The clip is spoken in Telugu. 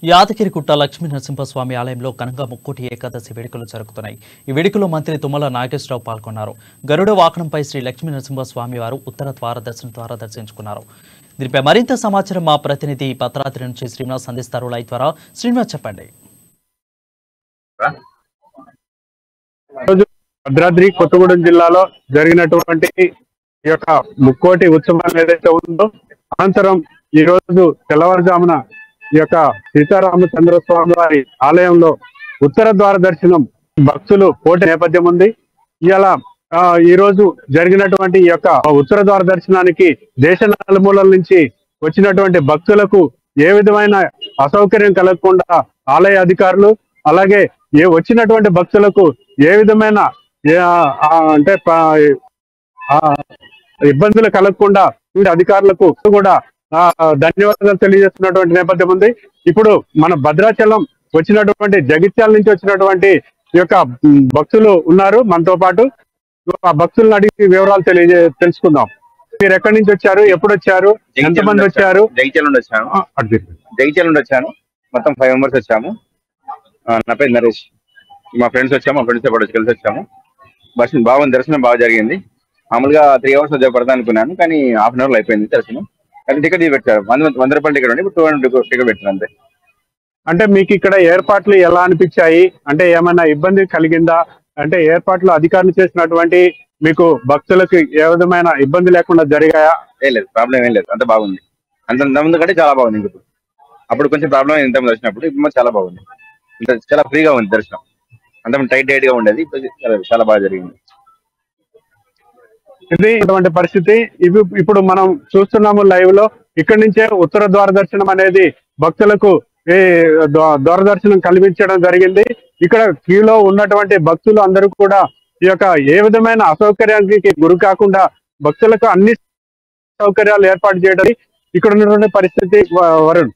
యాదగిరిగుట్ట లక్ష్మీ నరసింహస్వామి ఆలయంలో ఘనంగా ముక్కోటి ఏకాదశి వేడుకలు జరుగుతున్నాయి. ఈ వేడుకలో మంత్రి తుమ్మల నాగేశ్వరరావు పాల్గొన్నారు. గరుడ వాహనంపై శ్రీ లక్ష్మీ నరసింహస్వామి వారు ఉత్తర ద్వార దర్శనం ద్వారా దర్శించుకున్నారు. దీనిపై మరింత సమాచారం మా ప్రతినిధి భద్రాద్రి నుంచి శ్రీనివాస్ అందిస్తారు. లైవ్ ద్వారా శ్రీనివాస్ చెప్పండి. భద్రాద్రి కొత్తగూడెం జిల్లాలో జరిగినటువంటి ఈ యొక్క ముక్కోటి ఉత్సవం ఏదైతే ఉందో అనంతరం ఈ రోజు తెల్లవారుజామున ఈ యొక్క సీతారామచంద్ర స్వామి వారి ఆలయంలో ఉత్తర ద్వార దర్శనం భక్తులు కోటి నేపథ్యం ఉంది. ఇలా ఈ రోజు జరిగినటువంటి ఈ యొక్క ఉత్తర ద్వార దర్శనానికి దేశ నలుమూలల నుంచి వచ్చినటువంటి భక్తులకు ఏ విధమైన అసౌకర్యం కలగకుండా ఆలయ అధికారులు అలాగే వచ్చినటువంటి భక్తులకు ఏ విధమైన అంటే ఇబ్బందులు కలగకుండా అధికారులకు కూడా ధన్యవాదాలు తెలియజేస్తున్నటువంటి నేపథ్యం ఉంది. ఇప్పుడు మన భద్రాచలం వచ్చినటువంటి జగిత్యాల నుంచి వచ్చినటువంటి ఈ యొక్క భక్తులు ఉన్నారు మనతో పాటు. ఆ భక్తులను అడిగి వివరాలు తెలుసుకుందాం. మీరు ఎక్కడి నుంచి వచ్చారు, ఎప్పుడు వచ్చారు, ఎంతమంది వచ్చారు? జగిత్యాల నుండి వచ్చాను. మొత్తం 5 మెంబర్స్ వచ్చాము. నా పేరు నరేష్. మా ఫ్రెండ్స్ వచ్చాము, మా ఫ్రెండ్స్ పాటు కలిసి వచ్చాము. బస్ బాగుంది, దర్శనం బాగా జరిగింది. మామూలుగా 3 hours పడతా అనుకున్నాను, కానీ హాఫ్ అన్ అవర్ లో అయిపోయింది దర్శనం. కానీ టికెట్ పెట్టారు, 100 రూపాయల టికెట్ ఉంది, ఇప్పుడు 200 టికెట్ పెట్టారు అంతే. అంటే మీకు ఇక్కడ ఏర్పాట్లు ఎలా అనిపించాయి? అంటే ఏమైనా ఇబ్బంది కలిగిందా? అంటే ఏర్పాట్లు అధికారులు చేసినటువంటి మీకు భక్తులకు ఏ విధమైన ఇబ్బంది లేకుండా జరిగాయా? ఏం లేదు, ప్రాబ్లం ఏం లేదు, అంత బాగుంది. అంతకుముందు కంటే చాలా బాగుంది. ఇప్పుడు అప్పుడు కొంచెం ప్రాబ్లం అయింది ఇంతకుముందు వచ్చినప్పుడు, ఇప్పుడు చాలా బాగుంది. చాలా ఫ్రీగా ఉంది దర్శనం. అంతకుముందు టైట్ గా ఉండేది, చాలా బాగా జరిగింది. ఇది ఇటువంటి పరిస్థితి. ఇప్పుడు మనం చూస్తున్నాము లైవ్ లో. ఇక్కడి నుంచే ఉత్తర ద్వార దర్శనం అనేది భక్తులకు ద్వార దర్శనం కల్పించడం జరిగింది. ఇక్కడ క్యూలో ఉన్నటువంటి భక్తులు అందరూ కూడా ఈ యొక్క ఏ విధమైన అసౌకర్యానికి గురి కాకుండా భక్తులకు అన్ని సౌకర్యాలు ఏర్పాటు చేయడం ఇక్కడ ఉన్నటువంటి పరిస్థితి. వరుణ్.